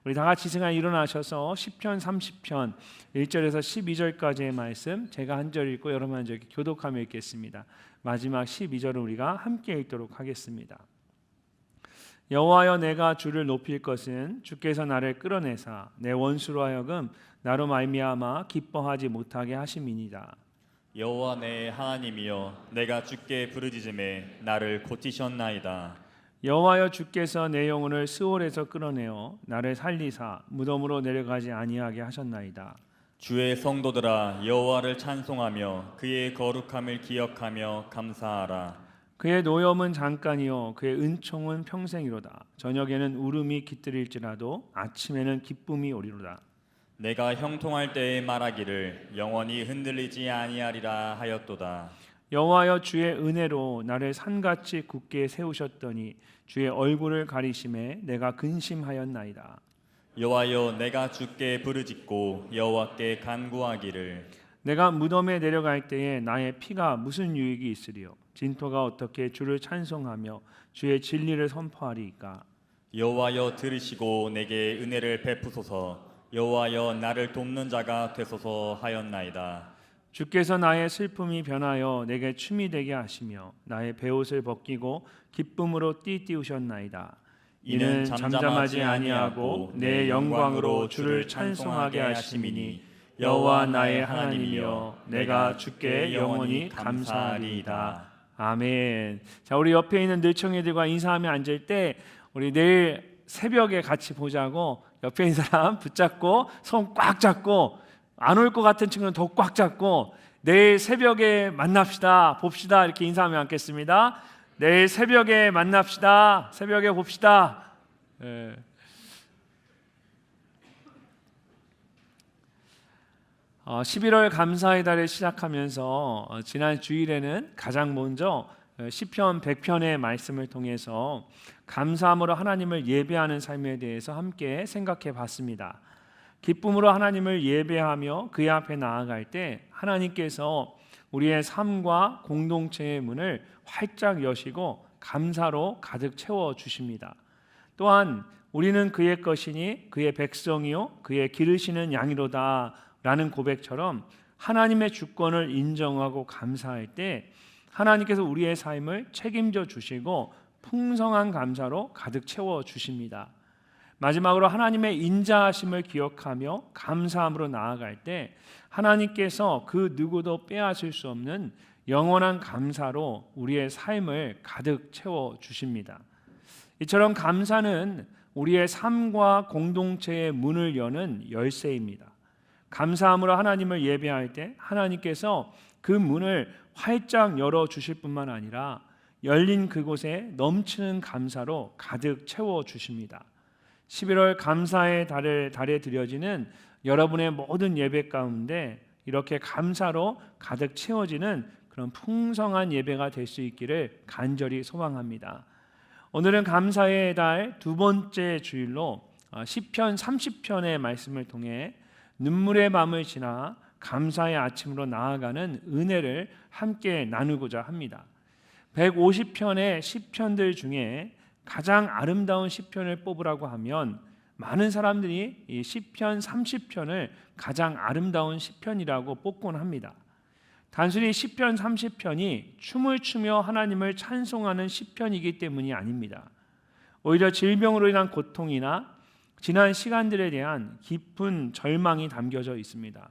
우리 다 같이 시간 일어나셔서 시편 30편 1절에서 12절까지의 말씀 제가 한 절 읽고 여러분 한 절 교독하며 읽겠습니다. 마지막 12절을 우리가 함께 읽도록 하겠습니다. 여호와여, 내가 주를 높일 것은 주께서 나를 끌어내사 내 원수로 하여금 나로 말미암아 기뻐하지 못하게 하심이니이다. 여호와 내 하나님이여, 내가 주께 부르짖음에 나를 고치셨나이다. 여호와여, 주께서 내 영혼을 스올에서 끌어내어 나를 살리사 무덤으로 내려가지 아니하게 하셨나이다. 주의 성도들아, 여호와를 찬송하며 그의 거룩함을 기억하며 감사하라. 그의 노염은 잠깐이요 그의 은총은 평생이로다. 저녁에는 울음이 깃들일지라도 아침에는 기쁨이 오리로다. 내가 형통할 때에 말하기를 영원히 흔들리지 아니하리라 하였도다. 여호와여, 주의 은혜로 나를 산같이 굳게 세우셨더니 주의 얼굴을 가리심에 내가 근심하였나이다. 여호와여, 내가 주께 부르짖고 여호와께 간구하기를 내가 무덤에 내려갈 때에 나의 피가 무슨 유익이 있으리요? 진토가 어떻게 주를 찬송하며 주의 진리를 선포하리이까? 여호와여, 들으시고 내게 은혜를 베푸소서. 여호와여, 나를 돕는 자가 되소서 하였나이다. 주께서 나의 슬픔이 변하여 내게 춤이 되게 하시며 나의 베옷을 벗기고 기쁨으로 띠띠우셨나이다. 이는 잠잠하지 아니하고 내 영광으로 주를 찬송하게 하심이니 여호와 나의 하나님이여, 내가 주께 영원히 감사하리이다. 아멘. 자, 우리 옆에 있는 늘청이들과 인사하며 앉을 때 우리 내일 새벽에 같이 보자고 옆에 있는 사람 붙잡고 손 꽉 잡고, 안 올 것 같은 친구는 더 꽉 잡고 내일 새벽에 만납시다, 봅시다 이렇게 인사하며 앉겠습니다. 내일 새벽에 만납시다, 새벽에 봅시다. 11월 감사의 달을 시작하면서 지난 주일에는 가장 먼저 시편 100편의 말씀을 통해서 감사함으로 하나님을 예배하는 삶에 대해서 함께 생각해 봤습니다. 기쁨으로 하나님을 예배하며 그의 앞에 나아갈 때 하나님께서 우리의 삶과 공동체의 문을 활짝 여시고 감사로 가득 채워 주십니다. 또한 우리는 그의 것이니 그의 백성이요 그의 기르시는 양이로다 라는 고백처럼 하나님의 주권을 인정하고 감사할 때 하나님께서 우리의 삶을 책임져 주시고 풍성한 감사로 가득 채워 주십니다. 마지막으로 하나님의 인자하심을 기억하며 감사함으로 나아갈 때 하나님께서 그 누구도 빼앗을 수 없는 영원한 감사로 우리의 삶을 가득 채워 주십니다. 이처럼 감사는 우리의 삶과 공동체의 문을 여는 열쇠입니다. 감사함으로 하나님을 예배할 때 하나님께서 그 문을 활짝 열어 주실 뿐만 아니라 열린 그곳에 넘치는 감사로 가득 채워 주십니다. 11월 감사의 달에 드려지는 여러분의 모든 예배 가운데 이렇게 감사로 가득 채워지는 그런 풍성한 예배가 될 수 있기를 간절히 소망합니다. 오늘은 감사의 달 두 번째 주일로 시편 30편의 말씀을 통해 눈물의 밤을 지나 감사의 아침으로 나아가는 은혜를 함께 나누고자 합니다. 150편의 시편들 중에 가장 아름다운 시편을 뽑으라고 하면 많은 사람들이 이 시편 30편을 가장 아름다운 시편이라고 뽑곤 합니다. 단순히 시편 30편이 춤을 추며 하나님을 찬송하는 시편이기 때문이 아닙니다. 오히려 질병으로 인한 고통이나 지난 시간들에 대한 깊은 절망이 담겨져 있습니다.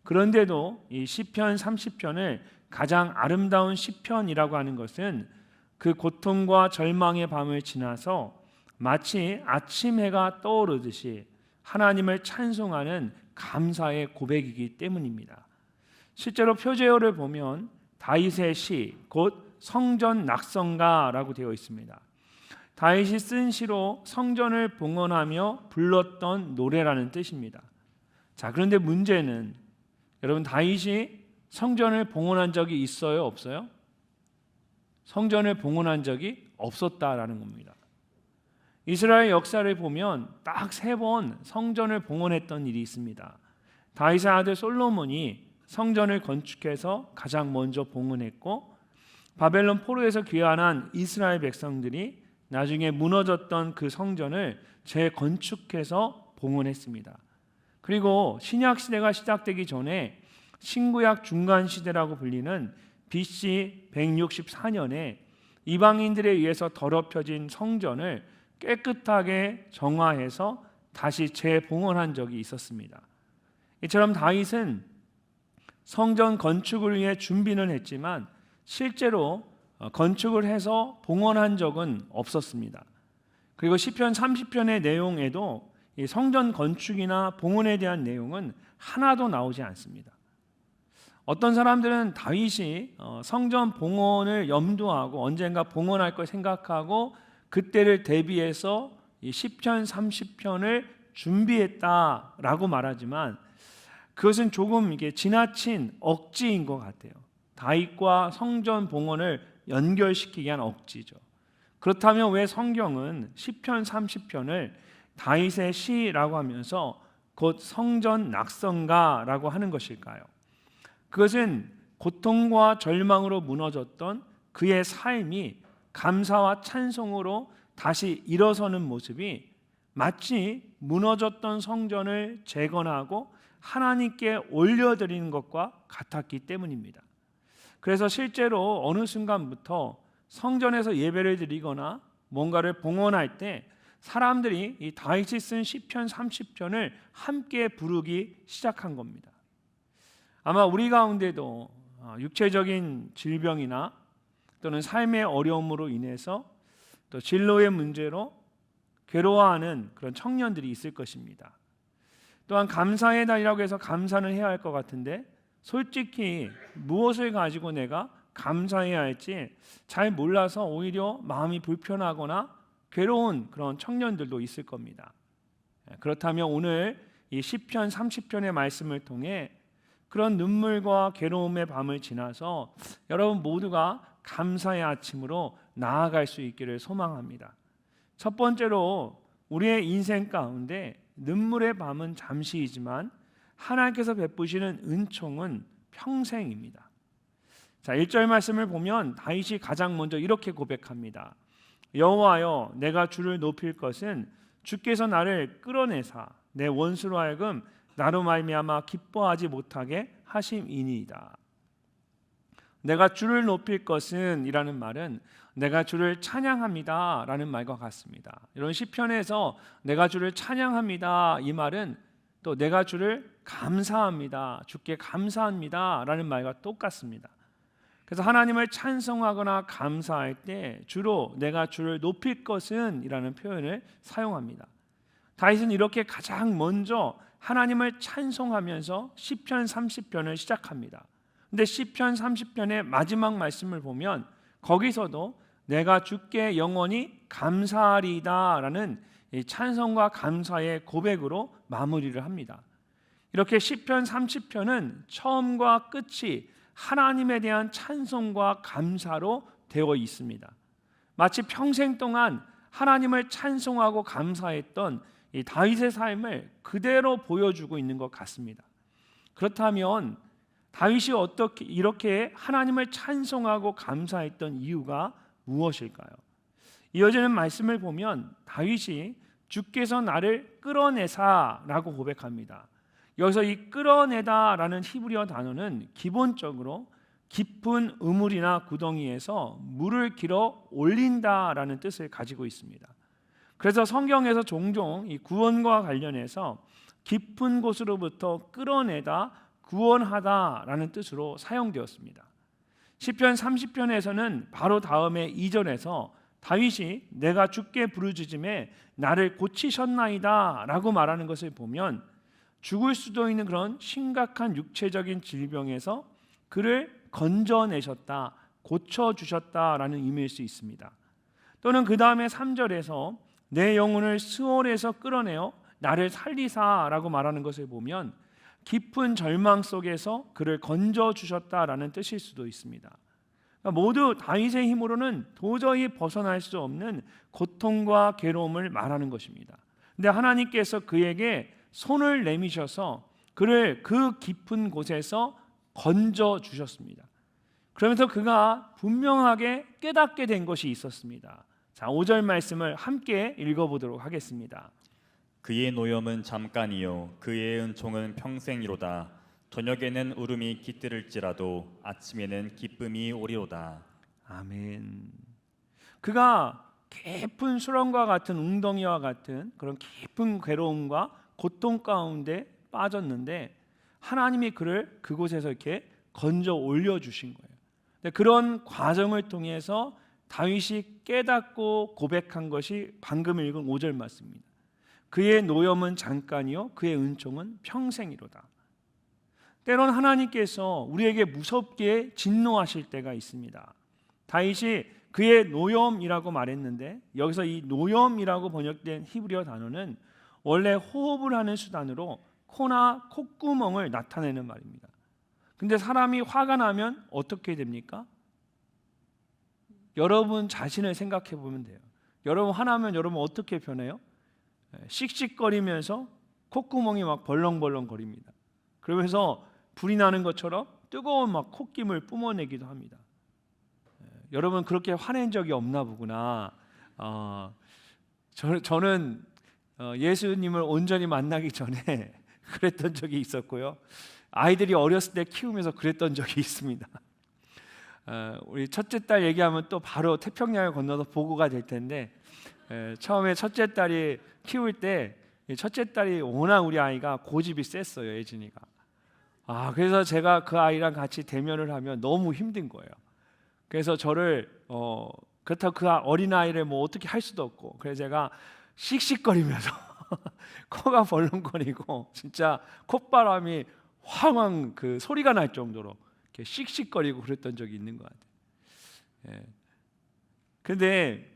그런데도 이 시편 30편을 가장 아름다운 시편이라고 하는 것은 그 고통과 절망의 밤을 지나서 마치 아침 해가 떠오르듯이 하나님을 찬송하는 감사의 고백이기 때문입니다. 실제로 표제어를 보면 다윗의 시, 곧 성전 낙성가라고 되어 있습니다. 다윗이 쓴 시로 성전을 봉헌하며 불렀던 노래라는 뜻입니다. 자, 그런데 문제는 여러분, 다윗이 성전을 봉헌한 적이 있어요, 없어요? 성전을 봉헌한 적이 없었다라는 겁니다. 이스라엘 역사를 보면 딱 3번 성전을 봉헌했던 일이 있습니다. 다윗의 아들 솔로몬이 성전을 건축해서 가장 먼저 봉헌했고, 바벨론 포로에서 귀환한 이스라엘 백성들이 나중에 무너졌던 그 성전을 재건축해서 봉헌했습니다. 그리고 신약 시대가 시작되기 전에 신구약 중간 시대라고 불리는 BC 164년에 이방인들에 의해서 더럽혀진 성전을 깨끗하게 정화해서 다시 재봉헌한 적이 있었습니다. 이처럼 다윗은 성전 건축을 위해 준비는 했지만 실제로 건축을 해서 봉헌한 적은 없었습니다. 그리고 시편 30편의 내용에도 이 성전 건축이나 봉헌에 대한 내용은 하나도 나오지 않습니다. 어떤 사람들은 다윗이 성전 봉헌을 염두하고 언젠가 봉헌할 걸 생각하고 그때를 대비해서 이 시편 30편을 준비했다라고 말하지만 그것은 조금 이게 지나친 억지인 것 같아요. 다윗과 성전 봉헌을 연결시키기 위한 억지죠. 그렇다면 왜 성경은 시편 30편을 다윗의 시라고 하면서 곧 성전 낙성가라고 하는 것일까요? 그것은 고통과 절망으로 무너졌던 그의 삶이 감사와 찬송으로 다시 일어서는 모습이 마치 무너졌던 성전을 재건하고 하나님께 올려드리는 것과 같았기 때문입니다. 그래서 실제로 어느 순간부터 성전에서 예배를 드리거나 뭔가를 봉헌할 때 사람들이 이 다윗이 쓴 시편 30편을 함께 부르기 시작한 겁니다. 아마 우리 가운데도 육체적인 질병이나 또는 삶의 어려움으로 인해서 또 진로의 문제로 괴로워하는 그런 청년들이 있을 것입니다. 또한 감사의 달이라고 해서 감사는 해야 할 것 같은데 솔직히 무엇을 가지고 내가 감사해야 할지 잘 몰라서 오히려 마음이 불편하거나 괴로운 그런 청년들도 있을 겁니다. 그렇다면 오늘 이 시편 30편의 말씀을 통해 그런 눈물과 괴로움의 밤을 지나서 여러분 모두가 감사의 아침으로 나아갈 수 있기를 소망합니다. 첫 번째로 우리의 인생 가운데 눈물의 밤은 잠시이지만 하나님께서 베푸시는 은총은 평생입니다. 자, 1절 말씀을 보면 다윗이 가장 먼저 이렇게 고백합니다. 여호와여, 내가 주를 높일 것은 주께서 나를 끌어내사 내 원수로 하여금 나로 말미암아 기뻐하지 못하게 하심이니이다. 내가 주를 높일 것은 이라는 말은 내가 주를 찬양합니다 라는 말과 같습니다. 이런 시편에서 내가 주를 찬양합니다 이 말은 또 내가 주를 감사합니다, 주께 감사합니다 라는 말과 똑같습니다. 그래서 하나님을 찬송하거나 감사할 때 주로 내가 주를 높일 것은 이라는 표현을 사용합니다. 다윗은 이렇게 가장 먼저 하나님을 찬송하면서 시편 30편을 시작합니다. 근데 시편 30편의 마지막 말씀을 보면 거기서도 내가 주께 영원히 감사하리이다 라는 찬송과 감사의 고백으로 마무리를 합니다. 이렇게 시편 30편은 처음과 끝이 하나님에 대한 찬송과 감사로 되어 있습니다. 마치 평생 동안 하나님을 찬송하고 감사했던 이 다윗의 삶을 그대로 보여주고 있는 것 같습니다. 그렇다면 다윗이 어떻게 이렇게 하나님을 찬송하고 감사했던 이유가 무엇일까요? 이어지는 말씀을 보면 다윗이 주께서 나를 끌어내사라고 고백합니다. 여기서 이 끌어내다라는 히브리어 단어는 기본적으로 깊은 우물이나 구덩이에서 물을 길어 올린다라는 뜻을 가지고 있습니다. 그래서 성경에서 종종 이 구원과 관련해서 깊은 곳으로부터 끌어내다, 구원하다라는 뜻으로 사용되었습니다. 시편 30편에서는 바로 다음에 2절에서 다윗이 내가 주께 부르짖음에 나를 고치셨나이다 라고 말하는 것을 보면 죽을 수도 있는 그런 심각한 육체적인 질병에서 그를 건져내셨다, 고쳐주셨다라는 의미일 수 있습니다. 또는 그 다음에 3절에서 내 영혼을 스올에서 끌어내어 나를 살리사라고 말하는 것을 보면 깊은 절망 속에서 그를 건져주셨다라는 뜻일 수도 있습니다. 그러니까 모두 다윗의 힘으로는 도저히 벗어날 수 없는 고통과 괴로움을 말하는 것입니다. 근데 하나님께서 그에게 손을 내미셔서 그를 그 깊은 곳에서 건져주셨습니다. 그러면서 그가 분명하게 깨닫게 된 것이 있었습니다. 자, 5절 말씀을 함께 읽어보도록 하겠습니다. 그의 노염은 잠깐이요 그의 은총은 평생이로다. 저녁에는 울음이 깃들을지라도 아침에는 기쁨이 오리로다. 아멘. 그가 깊은 수렁과 같은 웅덩이와 같은 그런 깊은 괴로움과 고통 가운데 빠졌는데 하나님이 그를 그곳에서 이렇게 건져 올려 주신 거예요. 근데 그런 과정을 통해서 다윗이 깨닫고 고백한 것이 방금 읽은 5절 말씀입니다. 그의 노염은 잠깐이요 그의 은총은 평생이로다. 때론 하나님께서 우리에게 무섭게 진노하실 때가 있습니다. 다윗이 그의 노염이라고 말했는데 여기서 이 노염이라고 번역된 히브리어 단어는 원래 호흡을 하는 수단으로 코나 콧구멍을 나타내는 말입니다. 근데 사람이 화가 나면 어떻게 됩니까? 여러분 자신을 생각해 보면 돼요. 여러분 화나면 여러분 어떻게 변해요? 씩씩거리면서 콧구멍이 막 벌렁벌렁 거립니다. 그러면서 불이 나는 것처럼 뜨거운 막 콧김을 뿜어내기도 합니다. 여러분 그렇게 화낸 적이 없나 보구나. 저는 예수님을 온전히 만나기 전에 그랬던 적이 있었고요. 아이들이 어렸을 때 키우면서 그랬던 적이 있습니다. 우리 첫째 딸 얘기하면 또 바로 태평양을 건너서 보고가 될 텐데 처음에 첫째 딸이 키울 때 첫째 딸이 워낙 우리 아이가 고집이 셌어요. 예진이가. 그래서 제가 그 아이랑 같이 대면을 하면 너무 힘든 거예요. 그래서 저를 그렇다고 그 어린아이를 뭐 어떻게 할 수도 없고 그래서 제가 씩씩거리면서 코가 벌렁거리고 진짜 콧바람이 황황 그 소리가 날 정도로 이렇게 씩씩거리고 그랬던 적이 있는 것 같아요. 근데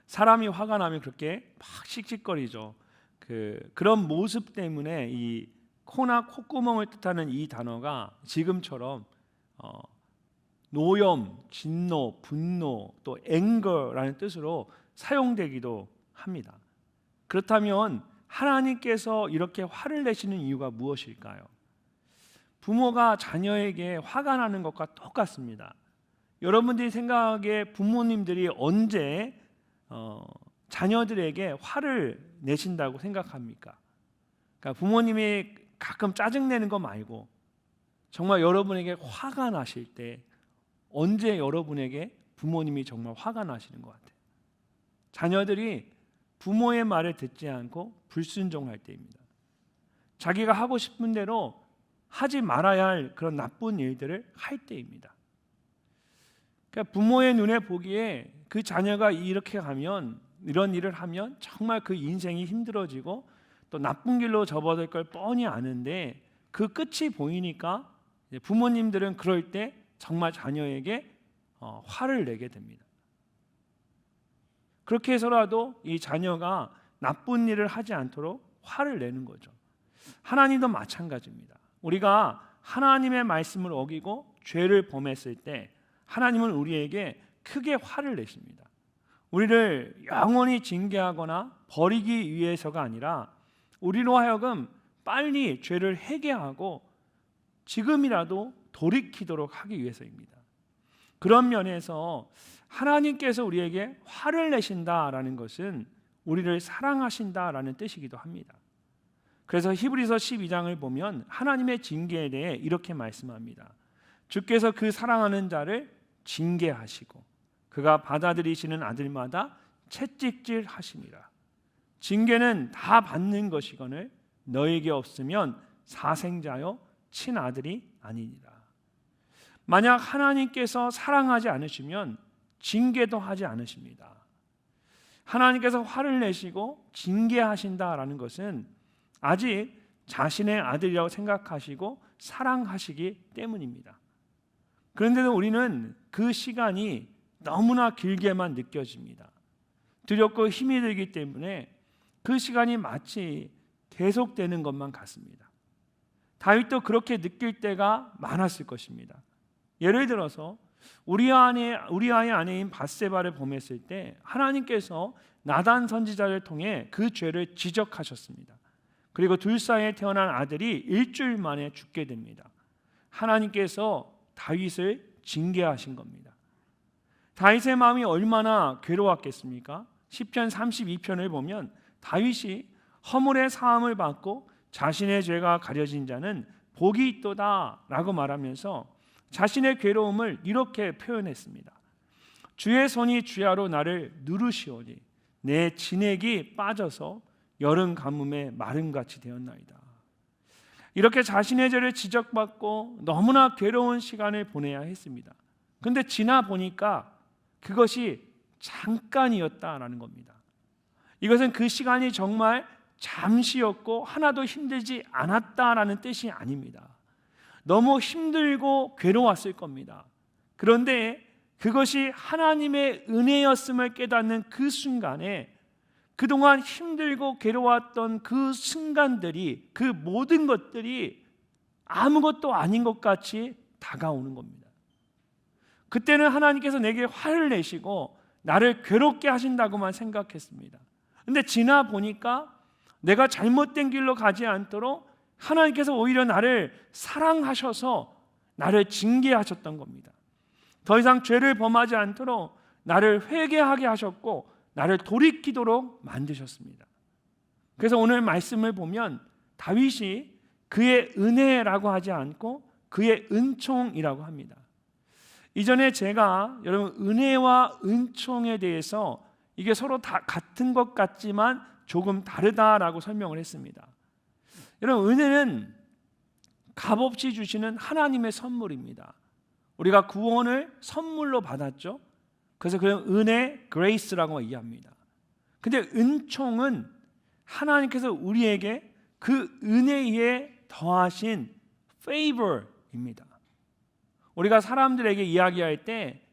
사람이 화가 나면 그렇게 막 씩씩거리죠. 그런 모습 때문에 이 코나 콧구멍을 뜻하는 이 단어가 지금처럼 노염, 진노, 분노, 또 앵거라는 뜻으로 사용되기도 합니다. 그렇다면 하나님께서 이렇게 화를 내시는 이유가 무엇일까요? 부모가 자녀에게 화가 나는 것과 똑같습니다. 여러분들이 생각하기에 부모님들이 언제 자녀들에게 화를 내신다고 생각합니까? 그러니까 부모님이 가끔 짜증내는 거 말고 정말 여러분에게 화가 나실 때 언제 여러분에게 부모님이 정말 화가 나시는 것 같아요? 자녀들이 부모의 말을 듣지 않고 불순종할 때입니다. 자기가 하고 싶은 대로 하지 말아야 할 그런 나쁜 일들을 할 때입니다. 그러니까 부모의 눈에 보기에 그 자녀가 이렇게 하면 이런 일을 하면 정말 그 인생이 힘들어지고 또 나쁜 길로 접어들 걸 뻔히 아는데 그 끝이 보이니까 부모님들은 그럴 때 정말 자녀에게 화를 내게 됩니다. 그렇게 해서라도 이 자녀가 나쁜 일을 하지 않도록 화를 내는 거죠. 하나님도 마찬가지입니다. 우리가 하나님의 말씀을 어기고 죄를 범했을 때 하나님은 우리에게 크게 화를 내십니다. 우리를 영원히 징계하거나 버리기 위해서가 아니라 우리로 하여금 빨리 죄를 회개하고 지금이라도 돌이키도록 하기 위해서입니다. 그런 면에서 하나님께서 우리에게 화를 내신다라는 것은 우리를 사랑하신다라는 뜻이기도 합니다. 그래서 히브리서 12장을 보면 하나님의 징계에 대해 이렇게 말씀합니다. 주께서 그 사랑하는 자를 징계하시고 그가 받아들이시는 아들마다 채찍질 하심이라. 징계는 다 받는 것이거늘 너에게 없으면 사생자요 친아들이 아니니라. 만약 하나님께서 사랑하지 않으시면 징계도 하지 않으십니다. 하나님께서 화를 내시고 징계하신다라는 것은 아직 자신의 아들이라고 생각하시고 사랑하시기 때문입니다. 그런데도 우리는 그 시간이 너무나 길게만 느껴집니다. 두렵고 힘이 들기 때문에 그 시간이 마치 계속되는 것만 같습니다. 다윗도 그렇게 느낄 때가 많았을 것입니다. 예를 들어서 우리아의 아내인 밧세바를 범했을 때 하나님께서 나단 선지자를 통해 그 죄를 지적하셨습니다. 그리고 둘 사이에 태어난 아들이 일주일 만에 죽게 됩니다. 하나님께서 다윗을 징계하신 겁니다. 다윗의 마음이 얼마나 괴로웠겠습니까? 시편 32편을 보면 다윗이 허물의 사함을 받고 자신의 죄가 가려진 자는 복이 있도다라고 말하면서 자신의 괴로움을 이렇게 표현했습니다. 주의 손이 주야로 나를 누르시오니 내 진액이 빠져서 여름 가뭄에 마름같이 되었나이다. 이렇게 자신의 죄를 지적받고 너무나 괴로운 시간을 보내야 했습니다. 그런데 지나 보니까 그것이 잠깐이었다라는 겁니다. 이것은 그 시간이 정말 잠시였고 하나도 힘들지 않았다라는 뜻이 아닙니다. 너무 힘들고 괴로웠을 겁니다. 그런데 그것이 하나님의 은혜였음을 깨닫는 그 순간에 그동안 힘들고 괴로웠던 그 순간들이, 그 모든 것들이 아무것도 아닌 것 같이 다가오는 겁니다. 그때는 하나님께서 내게 화를 내시고 나를 괴롭게 하신다고만 생각했습니다. 근데 지나 보니까 내가 잘못된 길로 가지 않도록 하나님께서 오히려 나를 사랑하셔서 나를 징계하셨던 겁니다. 더 이상 죄를 범하지 않도록 나를 회개하게 하셨고 나를 돌이키도록 만드셨습니다. 그래서 오늘 말씀을 보면 다윗이 그의 은혜라고 하지 않고 그의 은총이라고 합니다. 이전에 제가 여러분 은혜와 은총에 대해서 이게 서로 다 같은 것 같지만 조금 다르다라고 설명을 했습니다. 여러분 은혜는 값없이 주시는 하나님의 선물입니다. 우리가 구원을 선물로 받았죠. 그래서 그냥 은혜, 그레이스라고 이해합니다. 근데 은총은 하나님께서 우리에게 그 은혜에 더하신 favor입니다. 우리가 사람들에게 이야기할 때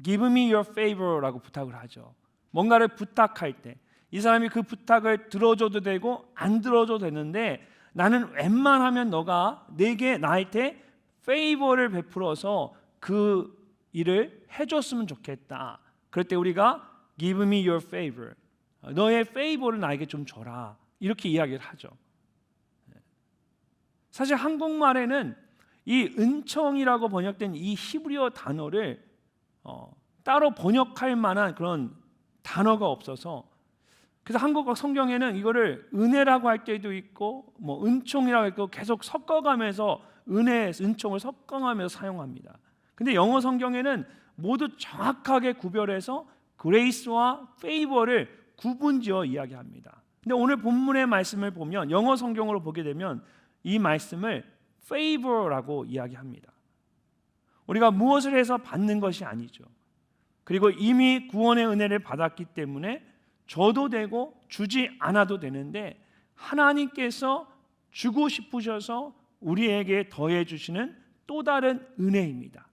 give me your favor라고 부탁을 하죠. 뭔가를 부탁할 때 이 사람이 그 부탁을 들어줘도 되고 안 들어줘도 되는데 나는 웬만하면 너가 내게 나한테 favor를 베풀어서 그 일을 해줬으면 좋겠다. 그럴 때 우리가 give me your favor, 너의 favor를 나에게 좀 줘라, 이렇게 이야기를 하죠. 사실 한국말에는 이 은총이라고 번역된 이 히브리어 단어를 따로 번역할 만한 그런 단어가 없어서 그래서 한국어 성경에는 이거를 은혜라고 할 때도 있고 뭐 은총이라고 했고 계속 섞어가면서 은혜, 은총을 섞어가면서 사용합니다. 근데 영어 성경에는 모두 정확하게 구별해서 그레이스와 페이버를 구분지어 이야기합니다. 근데 오늘 본문의 말씀을 보면 영어 성경으로 보게 되면 이 말씀을 favor라고 이야기합니다. 우리가 무엇을 해서 받는 것이 아니죠. 그리고 이미 구원의 은혜를 받았기 때문에 줘도 되고 주지 않아도 되는데 하나님께서 주고 싶으셔서 우리에게 더해 주시는 또 다른 은혜입니다.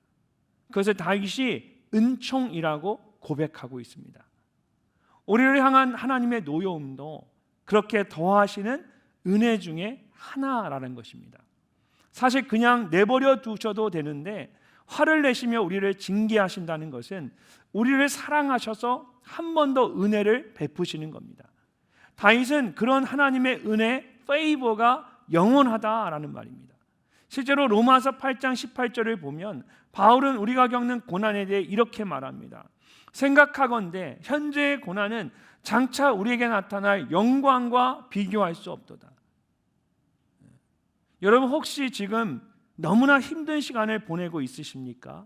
그것을 다윗이 은총이라고 고백하고 있습니다. 우리를 향한 하나님의 노여움도 그렇게 더하시는 은혜 중에 하나라는 것입니다. 사실 그냥 내버려 두셔도 되는데 화를 내시며 우리를 징계하신다는 것은 우리를 사랑하셔서 한 번 더 은혜를 베푸시는 겁니다. 다윗은 그런 하나님의 은혜, 페이버가 영원하다라는 말입니다. 실제로 로마서 8장 18절을 보면 바울은 우리가 겪는 고난에 대해 이렇게 말합니다. 생각하건대 현재의 고난은 장차 우리에게 나타날 영광과 비교할 수 없도다. 여러분 혹시 지금 너무나 힘든 시간을 보내고 있으십니까?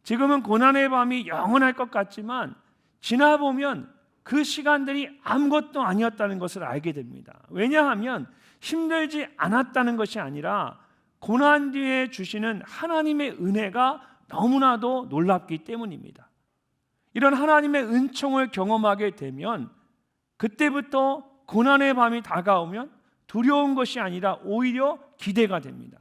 지금은 고난의 밤이 영원할 것 같지만 지나보면 그 시간들이 아무것도 아니었다는 것을 알게 됩니다. 왜냐하면 힘들지 않았다는 것이 아니라 고난 뒤에 주시는 하나님의 은혜가 너무나도 놀랍기 때문입니다. 이런 하나님의 은총을 경험하게 되면 그때부터 고난의 밤이 다가오면 두려운 것이 아니라 오히려 기대가 됩니다.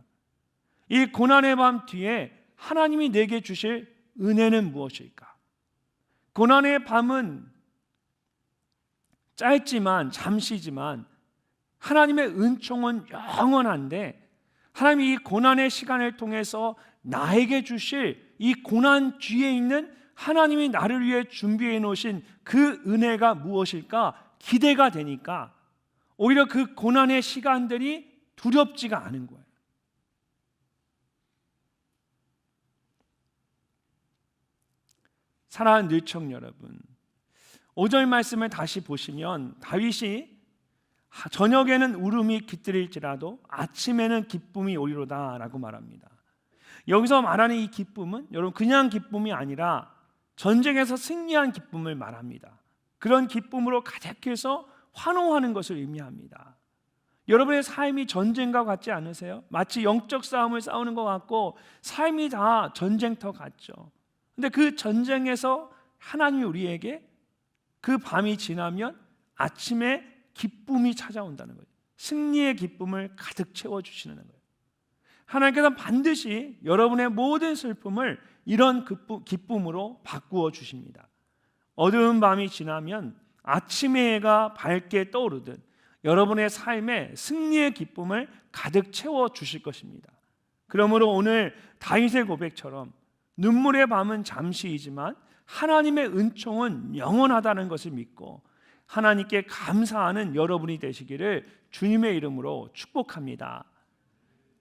이 고난의 밤 뒤에 하나님이 내게 주실 은혜는 무엇일까? 고난의 밤은 짧지만 잠시지만 하나님의 은총은 영원한데 하나님이 이 고난의 시간을 통해서 나에게 주실 이 고난 뒤에 있는 하나님이 나를 위해 준비해 놓으신 그 은혜가 무엇일까 기대가 되니까 오히려 그 고난의 시간들이 두렵지가 않은 거예요. 사랑하는 늘청 여러분, 5절 말씀을 다시 보시면 다윗이 저녁에는 울음이 깃들일지라도 아침에는 기쁨이 오리로다 라고 말합니다. 여기서 말하는 이 기쁨은 여러분 그냥 기쁨이 아니라 전쟁에서 승리한 기쁨을 말합니다. 그런 기쁨으로 가득해서 환호하는 것을 의미합니다. 여러분의 삶이 전쟁과 같지 않으세요? 마치 영적 싸움을 싸우는 것 같고 삶이 다 전쟁터 같죠. 근데 그 전쟁에서 하나님이 우리에게 그 밤이 지나면 아침에 기쁨이 찾아온다는 거예요. 승리의 기쁨을 가득 채워주시는 거예요. 하나님께서는 반드시 여러분의 모든 슬픔을 이런 기쁨으로 바꾸어 주십니다. 어두운 밤이 지나면 아침의 해가 밝게 떠오르듯 여러분의 삶에 승리의 기쁨을 가득 채워 주실 것입니다. 그러므로 오늘 다윗의 고백처럼 눈물의 밤은 잠시이지만 하나님의 은총은 영원하다는 것을 믿고 하나님께 감사하는 여러분이 되시기를 주님의 이름으로 축복합니다.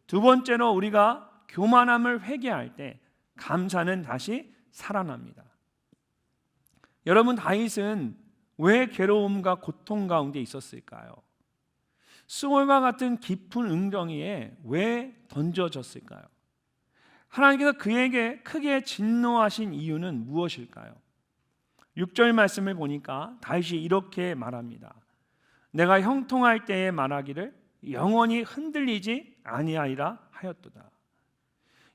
두 번째로 우리가 교만함을 회개할 때 감사는 다시 살아납니다. 여러분 다윗은 왜 괴로움과 고통 가운데 있었을까요? 수월과 같은 깊은 응정이에 왜 던져졌을까요? 하나님께서 그에게 크게 진노하신 이유는 무엇일까요? 6절 말씀을 보니까 다윗이 이렇게 말합니다. 내가 형통할 때에 말하기를 영원히 흔들리지 아니하리라 하였도다.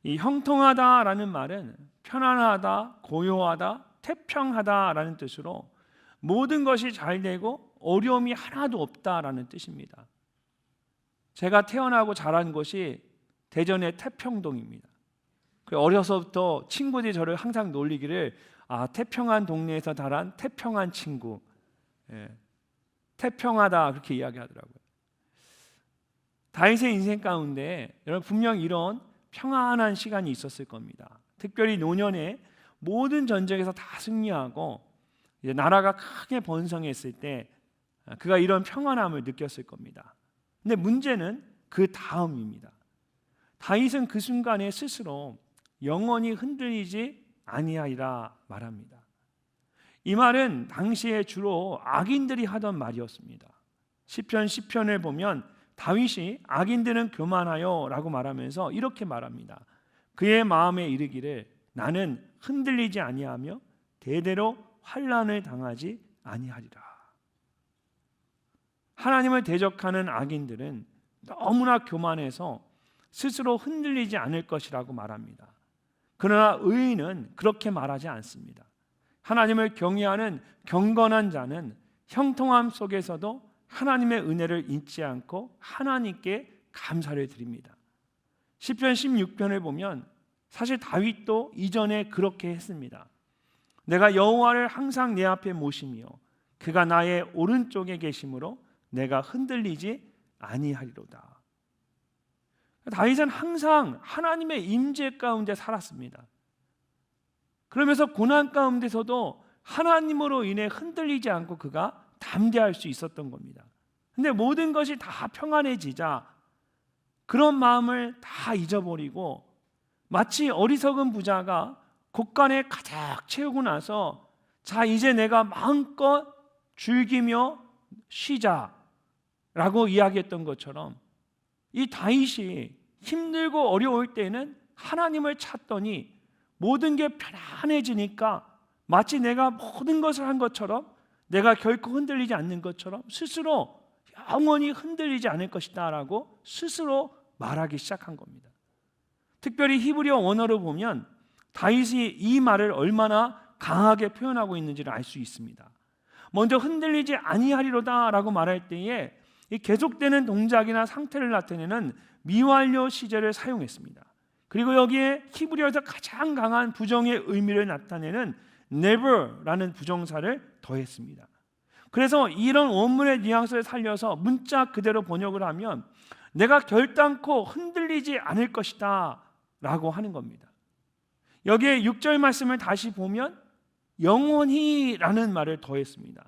이 형통하다라는 말은 편안하다, 고요하다, 태평하다라는 뜻으로 모든 것이 잘 되고 어려움이 하나도 없다라는 뜻입니다. 제가 태어나고 자란 곳이 대전의 태평동입니다. 어려서부터 친구들이 저를 항상 놀리기를 태평한 동네에서 자란 태평한 친구, 태평하다 그렇게 이야기하더라고요. 다윗의 인생 가운데 여러분 분명 이런 평안한 시간이 있었을 겁니다. 특별히 노년에 모든 전쟁에서 다 승리하고 이제 나라가 크게 번성했을 때 그가 이런 평안함을 느꼈을 겁니다. 근데 문제는 그 다음입니다. 다윗은 그 순간에 스스로 영원히 흔들리지 아니하리라 말합니다. 이 말은 당시에 주로 악인들이 하던 말이었습니다. 시편 10편을 보면 다윗이 악인들은 교만하여 라고 말하면서 이렇게 말합니다. 그의 마음에 이르기를 나는 흔들리지 아니하며 대대로 환난을 당하지 아니하리라. 하나님을 대적하는 악인들은 너무나 교만해서 스스로 흔들리지 않을 것이라고 말합니다. 그러나 의인은 그렇게 말하지 않습니다. 하나님을 경외하는 경건한 자는 형통함 속에서도 하나님의 은혜를 잊지 않고 하나님께 감사를 드립니다. 시편 16편을 보면 사실 다윗도 이전에 그렇게 했습니다. 내가 여호와를 항상 내 앞에 모시며 그가 나의 오른쪽에 계심으로 내가 흔들리지 아니하리로다. 다윗은 항상 하나님의 임재 가운데 살았습니다. 그러면서 고난 가운데서도 하나님으로 인해 흔들리지 않고 그가 담대할 수 있었던 겁니다. 근데 모든 것이 다 평안해지자 그런 마음을 다 잊어버리고 마치 어리석은 부자가 곳간에 가득 채우고 나서 자 이제 내가 마음껏 즐기며 쉬자라고 이야기했던 것처럼 이 다윗이 힘들고 어려울 때는 하나님을 찾더니 모든 게 편안해지니까 마치 내가 모든 것을 한 것처럼 내가 결코 흔들리지 않는 것처럼 스스로 영원히 흔들리지 않을 것이다 라고 스스로 말하기 시작한 겁니다. 특별히 히브리어 원어를 보면 다윗이 이 말을 얼마나 강하게 표현하고 있는지를 알 수 있습니다. 먼저 흔들리지 아니하리로다 라고 말할 때에 이 계속되는 동작이나 상태를 나타내는 미완료 시제를 사용했습니다. 그리고 여기에 히브리어에서 가장 강한 부정의 의미를 나타내는 never라는 부정사를 더했습니다. 그래서 이런 원문의 뉘앙스를 살려서 문자 그대로 번역을 하면 내가 결단코 흔들리지 않을 것이다 라고 하는 겁니다. 여기에 6절 말씀을 다시 보면 영원히 라는 말을 더했습니다.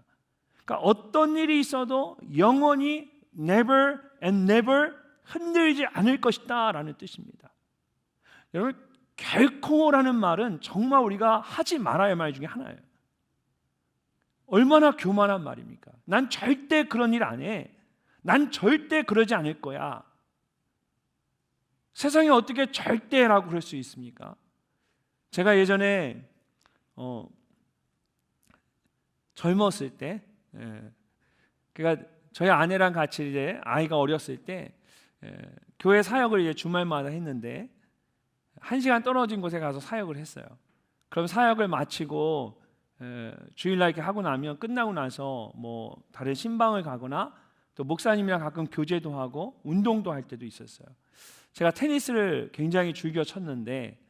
그러니까 어떤 일이 있어도 영원히 never and never 흔들리지 않을 것이다 라는 뜻입니다. 여러분 결코라는 말은 정말 우리가 하지 말아야 할 말 중에 하나예요. 얼마나 교만한 말입니까? 난 절대 그런 일 안 해. 난 절대 그러지 않을 거야. 세상에 어떻게 절대라고 그럴 수 있습니까? 제가 예전에 젊었을 때, 그러니까 저희 아내랑 같이 이제 아이가 어렸을 때 교회 사역을 이제 주말마다 했는데 1시간 떨어진 곳에 가서 사역을 했어요. 그럼 사역을 마치고 주일날 이렇게 하고 나면 끝나고 나서 뭐 다른 신방을 가거나 또 목사님이랑 가끔 교제도 하고 운동도 할 때도 있었어요. 제가 테니스를 굉장히 즐겨 쳤는데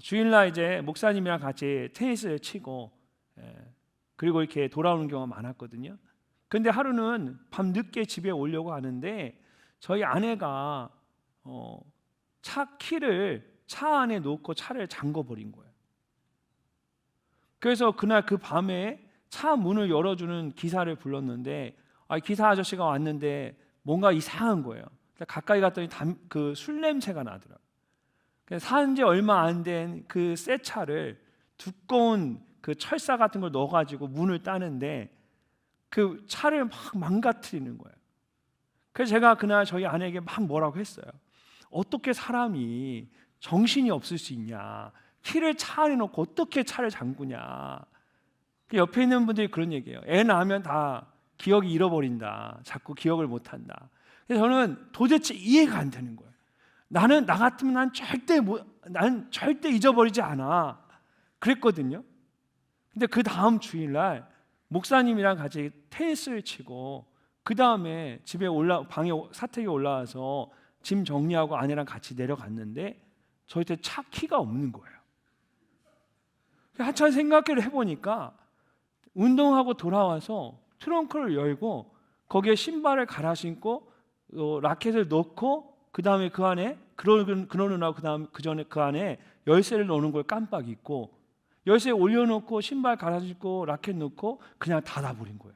주일날 이제 목사님이랑 같이 테니스를 치고 그리고 이렇게 돌아오는 경우가 많았거든요. 근데 하루는 밤 늦게 집에 오려고 하는데 저희 아내가 차 키를 차 안에 놓고 차를 잠궈 버린 거예요. 그래서 그날 그 밤에 차 문을 열어주는 기사를 불렀는데 기사 아저씨가 왔는데 뭔가 이상한 거예요. 가까이 갔더니 그 술 냄새가 나더라고요. 산 지 얼마 안 된 그 새 차를 두꺼운 그 철사 같은 걸 넣어가지고 문을 따는데 그 차를 막 망가뜨리는 거예요. 그래서 제가 그날 저희 아내에게 막 뭐라고 했어요. 어떻게 사람이 정신이 없을 수 있냐. 키를 차 안에 넣고 어떻게 차를 잠그냐. 옆에 있는 분들이 그런 얘기예요. 애 낳으면 다 기억이 잃어버린다. 자꾸 기억을 못한다. 그래서 저는 도대체 이해가 안 되는 거예요. 나 같으면 난 절대 잊어버리지 않아. 그랬거든요. 근데 그 다음 주일날 목사님이랑 같이 테니스를 치고 그 다음에 집에 방에 사택에 올라와서 짐 정리하고 아내랑 같이 내려갔는데 저한테 차 키가 없는 거예요. 한참 생각을 해보니까 운동하고 돌아와서 트렁크를 열고 거기에 신발을 갈아 신고 라켓을 넣고 그 다음에 그 안에 그러느라고 그 전에 그 안에 열쇠를 넣는 걸 깜빡 잊고 열쇠 올려놓고 신발 갈아 신고 라켓 넣고 그냥 닫아버린 거예요.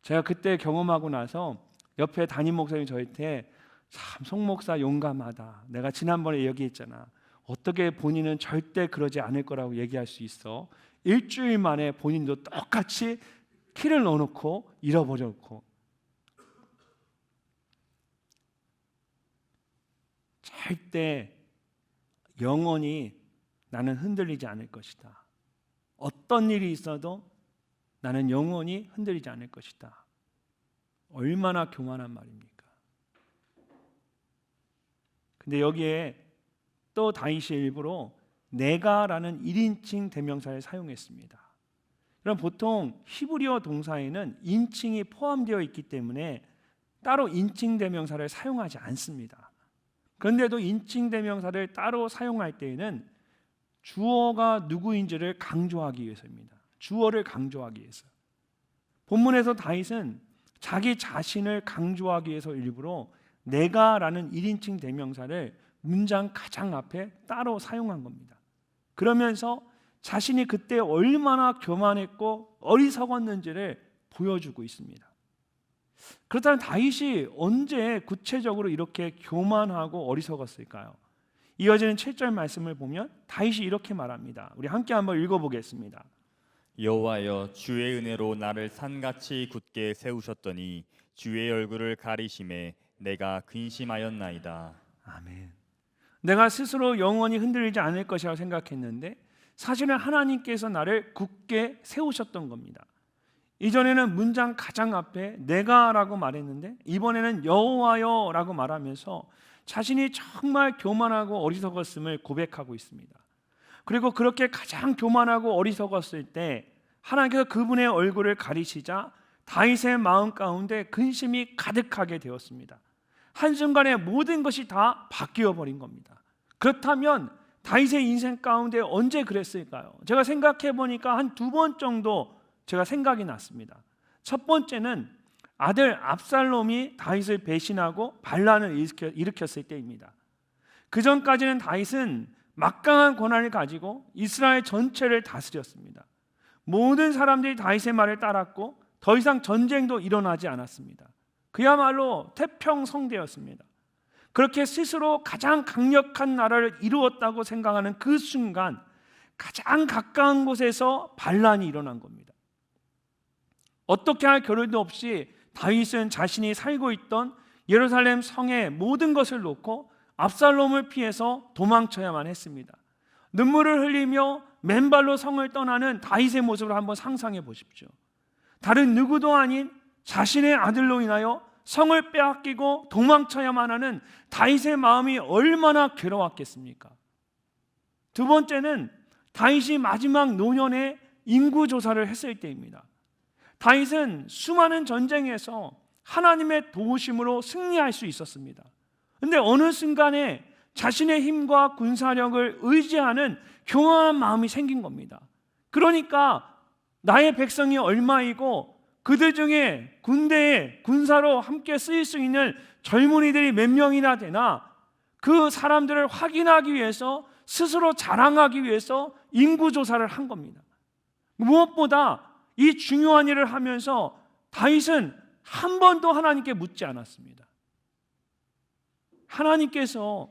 제가 그때 경험하고 나서 옆에 담임 목사님이 저한테 참 송 목사 용감하다. 내가 지난번에 얘기했잖아. 어떻게 본인은 절대 그러지 않을 거라고 얘기할 수 있어. 일주일 만에 본인도 똑같이 키를 넣어놓고 잃어버렸고 절대 영원히 나는 흔들리지 않을 것이다. 어떤 일이 있어도 나는 영원히 흔들리지 않을 것이다. 얼마나 교만한 말입니까? 근데 여기에 또 다윗이 일부러 내가라는 1인칭 대명사를 사용했습니다. 그럼 보통 히브리어 동사에는 인칭이 포함되어 있기 때문에 따로 인칭 대명사를 사용하지 않습니다. 그런데도 인칭 대명사를 따로 사용할 때에는 주어가 누구인지를 강조하기 위해서입니다. 주어를 강조하기 위해서. 본문에서 다윗은 자기 자신을 강조하기 위해서 일부러 내가라는 1인칭 대명사를 문장 가장 앞에 따로 사용한 겁니다. 그러면서 자신이 그때 얼마나 교만했고 어리석었는지를 보여주고 있습니다. 그렇다면 다윗이 언제 구체적으로 이렇게 교만하고 어리석었을까요? 이어지는 7절 말씀을 보면 다윗이 이렇게 말합니다. 우리 함께 한번 읽어보겠습니다. 여호와여 주의 은혜로 나를 산같이 굳게 세우셨더니 주의 얼굴을 가리심에 내가 근심하였나이다. 아멘. 내가 스스로 영원히 흔들리지 않을 것이라고 생각했는데 사실은 하나님께서 나를 굳게 세우셨던 겁니다. 이전에는 문장 가장 앞에 내가라고 말했는데 이번에는 여호와여라고 말하면서 자신이 정말 교만하고 어리석었음을 고백하고 있습니다. 그리고 그렇게 가장 교만하고 어리석었을 때 하나님께서 그분의 얼굴을 가리시자 다윗의 마음 가운데 근심이 가득하게 되었습니다. 한순간에 모든 것이 다 바뀌어 버린 겁니다. 그렇다면 다윗의 인생 가운데 언제 그랬을까요? 제가 생각해 보니까 한 2번 정도 제가 생각이 났습니다. 첫 번째는 아들 압살롬이 다윗을 배신하고 반란을 일으켰을 때입니다. 그 전까지는 다윗은 막강한 권한을 가지고 이스라엘 전체를 다스렸습니다. 모든 사람들이 다윗의 말을 따랐고 더 이상 전쟁도 일어나지 않았습니다. 그야말로 태평성대였습니다. 그렇게 스스로 가장 강력한 나라를 이루었다고 생각하는 그 순간 가장 가까운 곳에서 반란이 일어난 겁니다. 어떻게 할 겨를도 없이 다윗은 자신이 살고 있던 예루살렘 성의 모든 것을 놓고 압살롬을 피해서 도망쳐야만 했습니다. 눈물을 흘리며 맨발로 성을 떠나는 다윗의 모습을 한번 상상해 보십시오. 다른 누구도 아닌 자신의 아들로 인하여 성을 빼앗기고 도망쳐야만 하는 다윗의 마음이 얼마나 괴로웠겠습니까? 두 번째는 다윗이 마지막 노년에 인구조사를 했을 때입니다. 다윗은 수많은 전쟁에서 하나님의 도우심으로 승리할 수 있었습니다. 그런데 어느 순간에 자신의 힘과 군사력을 의지하는 교만한 마음이 생긴 겁니다. 그러니까 나의 백성이 얼마이고 그들 중에 군대에 군사로 함께 쓰일 수 있는 젊은이들이 몇 명이나 되나, 그 사람들을 확인하기 위해서, 스스로 자랑하기 위해서 인구조사를 한 겁니다. 무엇보다 이 중요한 일을 하면서 다윗은 한 번도 하나님께 묻지 않았습니다. 하나님께서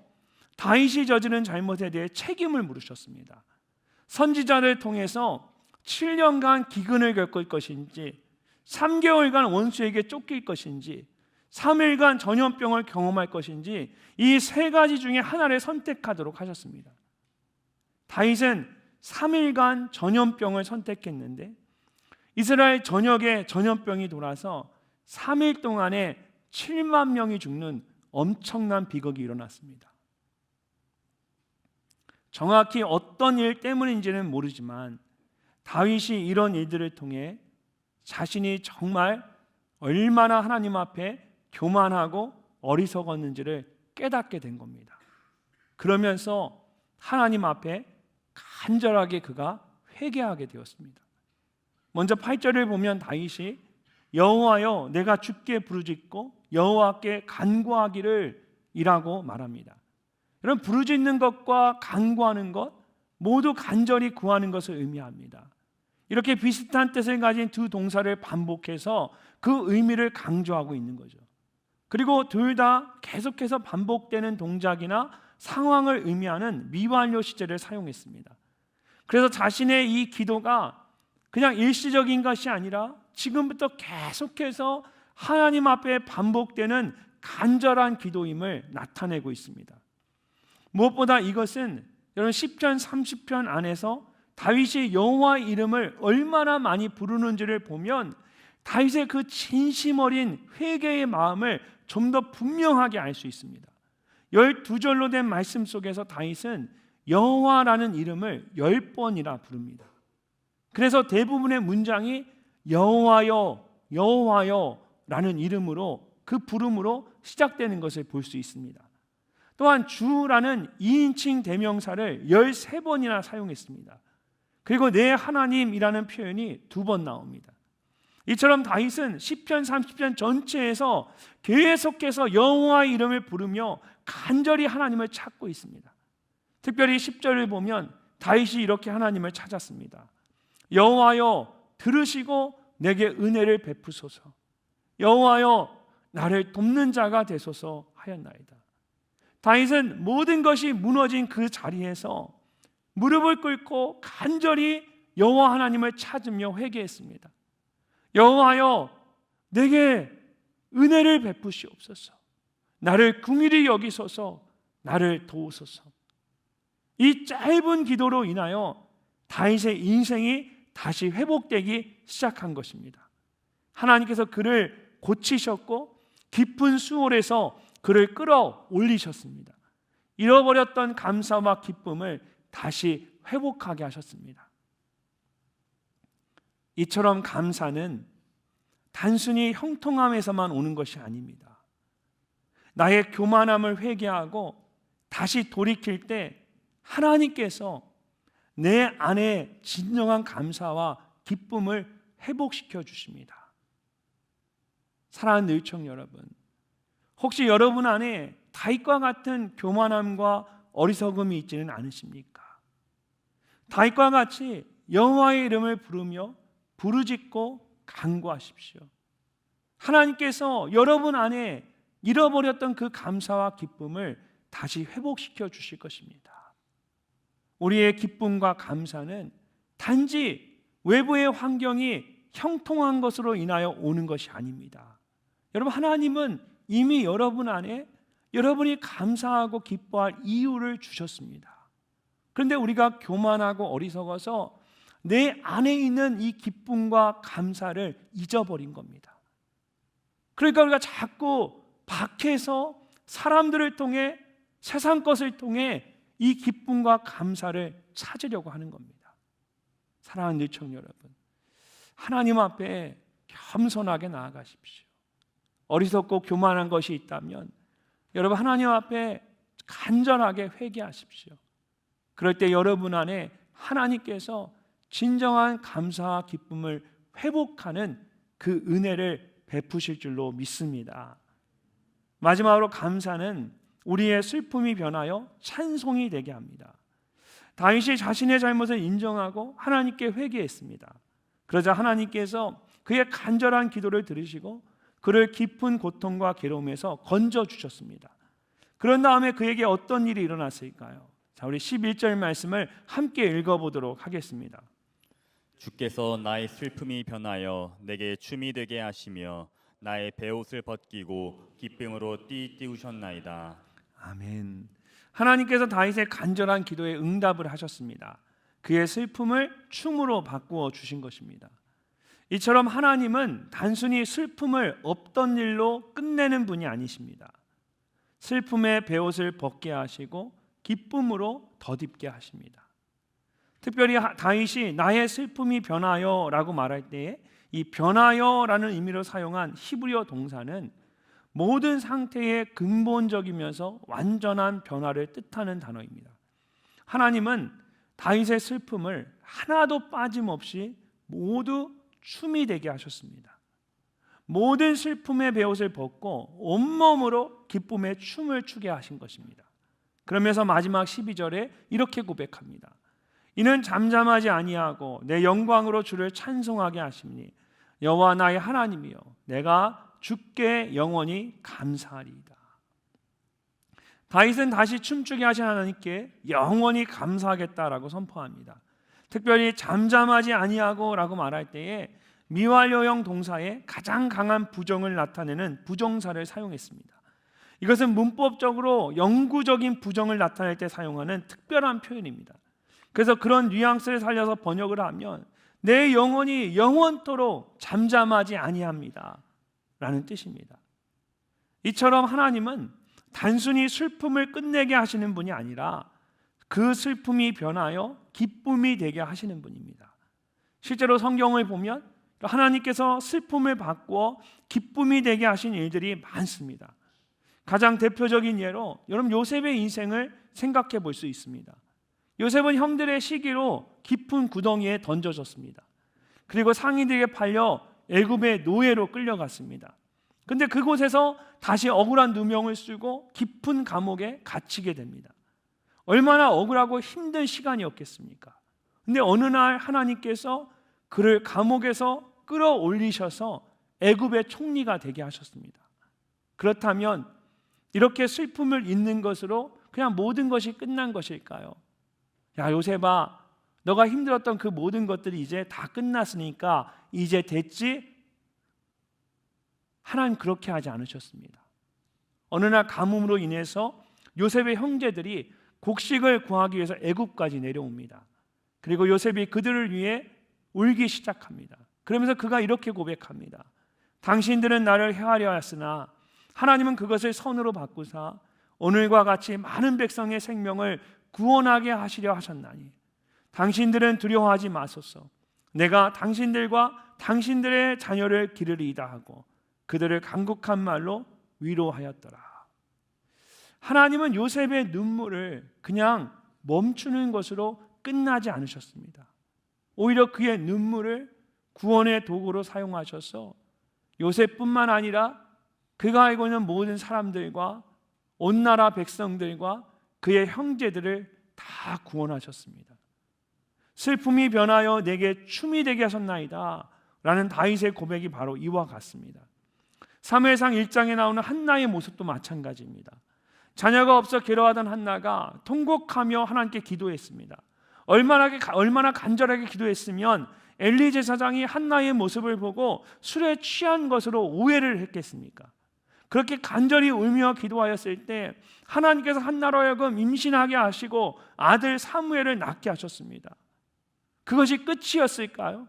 다윗이 저지른 잘못에 대해 책임을 물으셨습니다. 선지자를 통해서 7년간 기근을 겪을 것인지, 3개월간 원수에게 쫓길 것인지, 3일간 전염병을 경험할 것인지, 이 세 가지 중에 하나를 선택하도록 하셨습니다. 다윗은 3일간 전염병을 선택했는데 이스라엘 전역에 전염병이 돌아서 3일 동안에 7만 명이 죽는 엄청난 비극이 일어났습니다. 정확히 어떤 일 때문인지는 모르지만 다윗이 이런 일들을 통해 자신이 정말 얼마나 하나님 앞에 교만하고 어리석었는지를 깨닫게 된 겁니다. 그러면서 하나님 앞에 간절하게 그가 회개하게 되었습니다. 먼저 8절을 보면 다윗이 여호와여 내가 주께 부르짖고 여호와께 간구하기를 이라고 말합니다. 여러분, 부르짖는 것과 간구하는 것 모두 간절히 구하는 것을 의미합니다. 이렇게 비슷한 뜻을 가진 두 동사를 반복해서 그 의미를 강조하고 있는 거죠. 그리고 둘 다 계속해서 반복되는 동작이나 상황을 의미하는 미완료 시제를 사용했습니다. 그래서 자신의 이 기도가 그냥 일시적인 것이 아니라 지금부터 계속해서 하나님 앞에 반복되는 간절한 기도임을 나타내고 있습니다. 무엇보다 이것은 여러분 10편 30편 안에서 다윗이 여호와의 이름을 얼마나 많이 부르는지를 보면 다윗의 그 진심 어린 회개의 마음을 좀 더 분명하게 알 수 있습니다. 12절로 된 말씀 속에서 다윗은 여호와라는 이름을 10번이나 부릅니다. 그래서 대부분의 문장이 여호와여 여호와여 라는 이름으로, 그 부름으로 시작되는 것을 볼 수 있습니다. 또한 주라는 2인칭 대명사를 13번이나 사용했습니다. 그리고 내 하나님이라는 표현이 2번 나옵니다. 이처럼 다윗은 10편 30편 전체에서 계속해서 여호와의 이름을 부르며 간절히 하나님을 찾고 있습니다. 특별히 10절을 보면 다윗이 이렇게 하나님을 찾았습니다. 여호와여 들으시고 내게 은혜를 베푸소서. 여호와여 나를 돕는 자가 되소서 하였나이다. 다윗은 모든 것이 무너진 그 자리에서 무릎을 꿇고 간절히 여호와 하나님을 찾으며 회개했습니다. 여호와여 내게 은혜를 베푸시옵소서. 나를 긍휼히 여기소서. 나를 도우소서. 이 짧은 기도로 인하여 다윗의 인생이 다시 회복되기 시작한 것입니다. 하나님께서 그를 고치셨고 깊은 수월에서 그를 끌어올리셨습니다. 잃어버렸던 감사와 기쁨을 다시 회복하게 하셨습니다. 이처럼 감사는 단순히 형통함에서만 오는 것이 아닙니다. 나의 교만함을 회개하고 다시 돌이킬 때 하나님께서 내 안에 진정한 감사와 기쁨을 회복시켜 주십니다. 사랑하는 의총 여러분, 혹시 여러분 안에 다윗과 같은 교만함과 어리석음이 있지는 않으십니까? 다윗과 같이 여호와의 이름을 부르며 부르짖고 간구하십시오. 하나님께서 여러분 안에 잃어버렸던 그 감사와 기쁨을 다시 회복시켜 주실 것입니다. 우리의 기쁨과 감사는 단지 외부의 환경이 형통한 것으로 인하여 오는 것이 아닙니다. 여러분, 하나님은 이미 여러분 안에 여러분이 감사하고 기뻐할 이유를 주셨습니다. 그런데 우리가 교만하고 어리석어서 내 안에 있는 이 기쁨과 감사를 잊어버린 겁니다. 그러니까 우리가 자꾸 밖에서 사람들을 통해 세상 것을 통해 이 기쁨과 감사를 찾으려고 하는 겁니다. 사랑하는 유청 여러분, 하나님 앞에 겸손하게 나아가십시오. 어리석고 교만한 것이 있다면 여러분, 하나님 앞에 간절하게 회개하십시오. 그럴 때 여러분 안에 하나님께서 진정한 감사와 기쁨을 회복하는 그 은혜를 베푸실 줄로 믿습니다. 마지막으로 감사는 우리의 슬픔이 변하여 찬송이 되게 합니다. 다윗이 자신의 잘못을 인정하고 하나님께 회개했습니다. 그러자 하나님께서 그의 간절한 기도를 들으시고 그를 깊은 고통과 괴로움에서 건져주셨습니다. 그런 다음에 그에게 어떤 일이 일어났을까요? 자, 우리 11절 말씀을 함께 읽어보도록 하겠습니다. 주께서 나의 슬픔이 변하여 내게 춤이 되게 하시며 나의 베옷을 벗기고 기쁨으로 띠우셨나이다. 아멘. 하나님께서 다윗의 간절한 기도에 응답을 하셨습니다. 그의 슬픔을 춤으로 바꾸어 주신 것입니다. 이처럼 하나님은 단순히 슬픔을 없던 일로 끝내는 분이 아니십니다. 슬픔의 베옷을 벗게 하시고 기쁨으로 덧입게 하십니다. 특별히 다윗이 나의 슬픔이 변하여 라고 말할 때에 이 변하여 라는 의미로 사용한 히브리어 동사는 모든 상태의 근본적이면서 완전한 변화를 뜻하는 단어입니다. 하나님은 다윗의 슬픔을 하나도 빠짐없이 모두 춤이 되게 하셨습니다. 모든 슬픔의 베옷을 벗고 온몸으로 기쁨의 춤을 추게 하신 것입니다. 그러면서 마지막 12절에 이렇게 고백합니다. 이는 잠잠하지 아니하고 내 영광으로 주를 찬송하게 하심니 여호와 나의 하나님이여 내가 주께 영원히 감사하리이다. 다윗은 다시 춤추게 하신 하나님께 영원히 감사하겠다라고 선포합니다. 특별히 잠잠하지 아니하고 라고 말할 때에 미완료형 동사에 가장 강한 부정을 나타내는 부정사를 사용했습니다. 이것은 문법적으로 영구적인 부정을 나타낼 때 사용하는 특별한 표현입니다. 그래서 그런 뉘앙스를 살려서 번역을 하면 내 영혼이 영원토록 잠잠하지 아니합니다 라는 뜻입니다. 이처럼 하나님은 단순히 슬픔을 끝내게 하시는 분이 아니라 그 슬픔이 변하여 기쁨이 되게 하시는 분입니다. 실제로 성경을 보면 하나님께서 슬픔을 바꾸어 기쁨이 되게 하신 일들이 많습니다. 가장 대표적인 예로 여러분 요셉의 인생을 생각해 볼 수 있습니다. 요셉은 형들의 시기로 깊은 구덩이에 던져졌습니다. 그리고 상인들에게 팔려 애굽의 노예로 끌려갔습니다. 그런데 그곳에서 다시 억울한 누명을 쓰고 깊은 감옥에 갇히게 됩니다. 얼마나 억울하고 힘든 시간이었겠습니까? 그런데 어느 날 하나님께서 그를 감옥에서 끌어올리셔서 애굽의 총리가 되게 하셨습니다. 그렇다면 이렇게 슬픔을 잊는 것으로 그냥 모든 것이 끝난 것일까요? 야 요셉아, 너가 힘들었던 그 모든 것들이 이제 다 끝났으니까 이제 됐지? 하나님 그렇게 하지 않으셨습니다. 어느 날 가뭄으로 인해서 요셉의 형제들이 곡식을 구하기 위해서 애굽까지 내려옵니다. 그리고 요셉이 그들을 위해 울기 시작합니다. 그러면서 그가 이렇게 고백합니다. 당신들은 나를 해하려 하였으나 하나님은 그것을 선으로 바꾸사 오늘과 같이 많은 백성의 생명을 구원하게 하시려 하셨나니 당신들은 두려워하지 마소서. 내가 당신들과 당신들의 자녀를 기르리이다 하고 그들을 간곡한 말로 위로하였더라. 하나님은 요셉의 눈물을 그냥 멈추는 것으로 끝나지 않으셨습니다. 오히려 그의 눈물을 구원의 도구로 사용하셔서 요셉뿐만 아니라 그가 알고 있는 모든 사람들과 온 나라 백성들과 그의 형제들을 다 구원하셨습니다. 슬픔이 변하여 내게 춤이 되게 하셨나이다 라는 다윗의 고백이 바로 이와 같습니다. 사무엘상 1장에 나오는 한나의 모습도 마찬가지입니다. 자녀가 없어 괴로워하던 한나가 통곡하며 하나님께 기도했습니다. 얼마나 간절하게 기도했으면 엘리 제사장이 한나의 모습을 보고 술에 취한 것으로 오해를 했겠습니까? 그렇게 간절히 울며 기도하였을 때 하나님께서 한나로 하여금 임신하게 하시고 아들 사무엘을 낳게 하셨습니다. 그것이 끝이었을까요?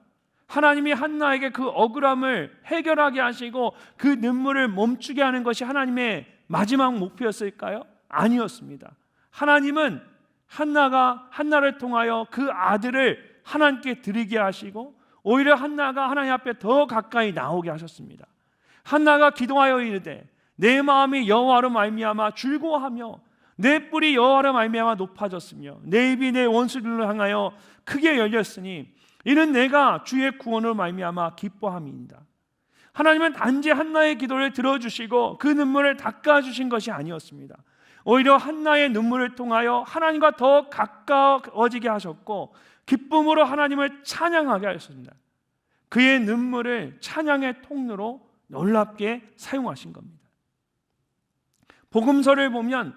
하나님이 한나에게 그 억울함을 해결하게 하시고 그 눈물을 멈추게 하는 것이 하나님의 마지막 목표였을까요? 아니었습니다. 하나님은 한나를 통하여 그 아들을 하나님께 드리게 하시고 오히려 한나가 하나님 앞에 더 가까이 나오게 하셨습니다. 한나가 기도하여 이르되 내 마음이 여호와로 말미암아 즐거워하며 내 뿔이 여호와로 말미암아 높아졌으며 내 입이 내 원수들을 향하여 크게 열렸으니 이는 내가 주의 구원으로 말미암아 기뻐함이니이다. 하나님은 단지 한나의 기도를 들어주시고 그 눈물을 닦아주신 것이 아니었습니다. 오히려 한나의 눈물을 통하여 하나님과 더 가까워지게 하셨고 기쁨으로 하나님을 찬양하게 하셨습니다. 그의 눈물을 찬양의 통로로 놀랍게 사용하신 겁니다. 복음서를 보면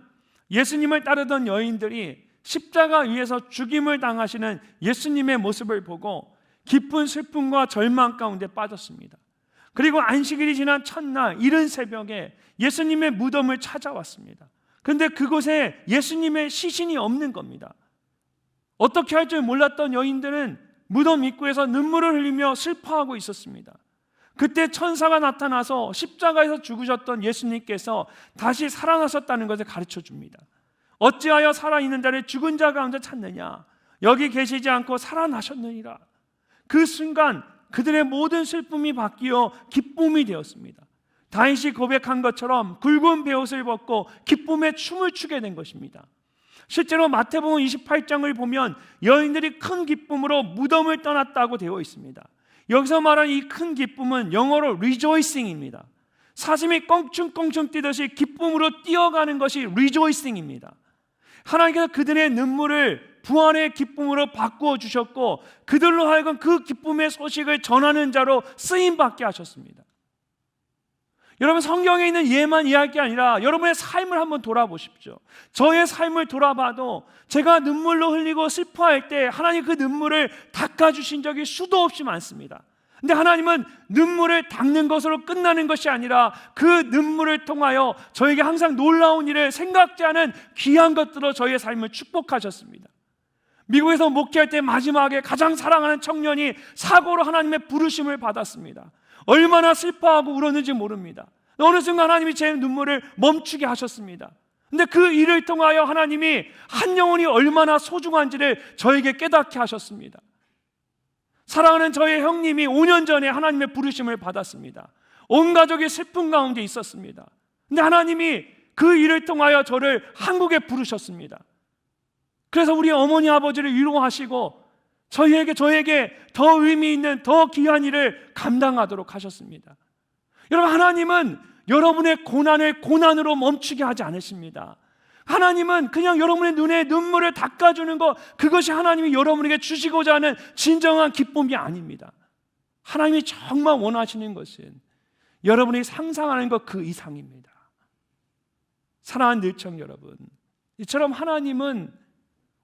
예수님을 따르던 여인들이 십자가 위에서 죽임을 당하시는 예수님의 모습을 보고 깊은 슬픔과 절망 가운데 빠졌습니다. 그리고 안식일이 지난 첫날 이른 새벽에 예수님의 무덤을 찾아왔습니다. 그런데 그곳에 예수님의 시신이 없는 겁니다. 어떻게 할 줄 몰랐던 여인들은 무덤 입구에서 눈물을 흘리며 슬퍼하고 있었습니다. 그때 천사가 나타나서 십자가에서 죽으셨던 예수님께서 다시 살아나셨다는 것을 가르쳐 줍니다. 어찌하여 살아있는 자를 죽은 자 가운데 찾느냐? 여기 계시지 않고 살아나셨느니라. 그 순간 그들의 모든 슬픔이 바뀌어 기쁨이 되었습니다. 다윗이 고백한 것처럼 굵은 베옷을 벗고 기쁨의 춤을 추게 된 것입니다. 실제로 마태복음 28장을 보면 여인들이 큰 기쁨으로 무덤을 떠났다고 되어 있습니다. 여기서 말하는 이 큰 기쁨은 영어로 rejoicing입니다. 사슴이 껑충껑충 뛰듯이 기쁨으로 뛰어가는 것이 rejoicing입니다. 하나님께서 그들의 눈물을 부활의 기쁨으로 바꾸어 주셨고 그들로 하여금 그 기쁨의 소식을 전하는 자로 쓰임받게 하셨습니다. 여러분, 성경에 있는 예만 이야기할 게 아니라 여러분의 삶을 한번 돌아보십시오. 저의 삶을 돌아봐도 제가 눈물로 흘리고 슬퍼할 때 하나님 그 눈물을 닦아주신 적이 수도 없이 많습니다. 근데 하나님은 눈물을 닦는 것으로 끝나는 것이 아니라 그 눈물을 통하여 저에게 항상 놀라운 일을 생각지 않은 귀한 것들로 저희의 삶을 축복하셨습니다. 미국에서 목회할 때 마지막에 가장 사랑하는 청년이 사고로 하나님의 부르심을 받았습니다. 얼마나 슬퍼하고 울었는지 모릅니다. 어느 순간 하나님이 제 눈물을 멈추게 하셨습니다. 근데 그 일을 통하여 하나님이 한 영혼이 얼마나 소중한지를 저에게 깨닫게 하셨습니다. 사랑하는 저의 형님이 5년 전에 하나님의 부르심을 받았습니다. 온 가족이 슬픔 가운데 있었습니다. 근데 하나님이 그 일을 통하여 저를 한국에 부르셨습니다. 그래서 우리 어머니 아버지를 위로하시고 저에게 더 의미 있는 더 귀한 일을 감당하도록 하셨습니다. 여러분, 하나님은 여러분의 고난을 고난으로 멈추게 하지 않으십니다. 하나님은 그냥 여러분의 눈에 눈물을 닦아주는 것, 그것이 하나님이 여러분에게 주시고자 하는 진정한 기쁨이 아닙니다. 하나님이 정말 원하시는 것은 여러분이 상상하는 것 그 이상입니다. 사랑하는 늘청 여러분, 이처럼 하나님은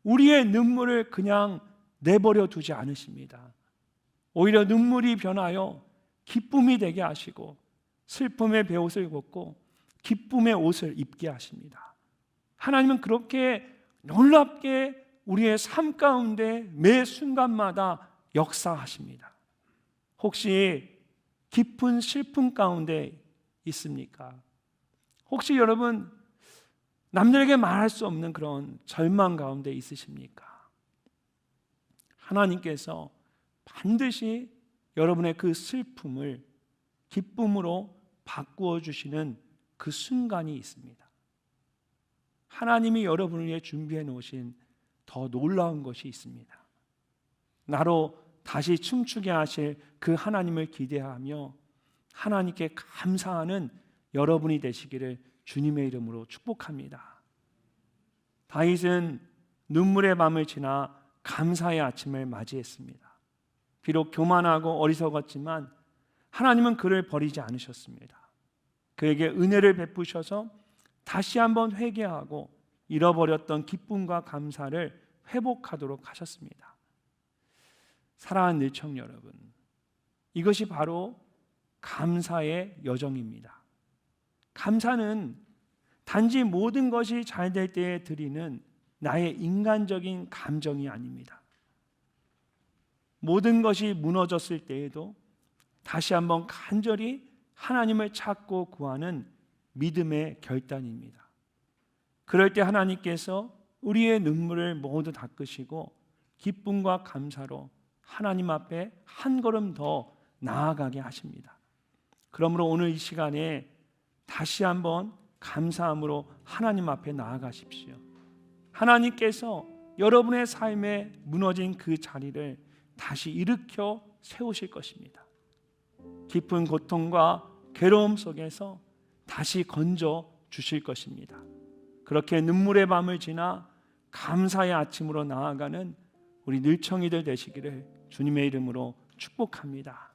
우리의 눈물을 그냥 내버려 두지 않으십니다. 오히려 눈물이 변하여 기쁨이 되게 하시고 슬픔의 베옷을 벗고 기쁨의 옷을 입게 하십니다. 하나님은 그렇게 놀랍게 우리의 삶 가운데 매 순간마다 역사하십니다. 혹시 깊은 슬픔 가운데 있습니까? 혹시 여러분 남들에게 말할 수 없는 그런 절망 가운데 있으십니까? 하나님께서 반드시 여러분의 그 슬픔을 기쁨으로 바꾸어 주시는 그 순간이 있습니다. 하나님이 여러분을 위해 준비해 놓으신 더 놀라운 것이 있습니다. 나로 다시 춤추게 하실 그 하나님을 기대하며 하나님께 감사하는 여러분이 되시기를 주님의 이름으로 축복합니다. 다윗은 눈물의 밤을 지나 감사의 아침을 맞이했습니다. 비록 교만하고 어리석었지만 하나님은 그를 버리지 않으셨습니다. 그에게 은혜를 베푸셔서 다시 한번 회개하고 잃어버렸던 기쁨과 감사를 회복하도록 하셨습니다. 사랑하는 늘청 여러분, 이것이 바로 감사의 여정입니다. 감사는 단지 모든 것이 잘 될 때에 드리는 나의 인간적인 감정이 아닙니다. 모든 것이 무너졌을 때에도 다시 한번 간절히 하나님을 찾고 구하는 믿음의 결단입니다. 그럴 때 하나님께서 우리의 눈물을 모두 닦으시고 기쁨과 감사로 하나님 앞에 한 걸음 더 나아가게 하십니다. 그러므로 오늘 이 시간에 다시 한번 감사함으로 하나님 앞에 나아가십시오. 하나님께서 여러분의 삶에 무너진 그 자리를 다시 일으켜 세우실 것입니다. 깊은 고통과 괴로움 속에서 다시 건져 주실 것입니다. 그렇게 눈물의 밤을 지나 감사의 아침으로 나아가는 우리 늘청이들 되시기를 주님의 이름으로 축복합니다.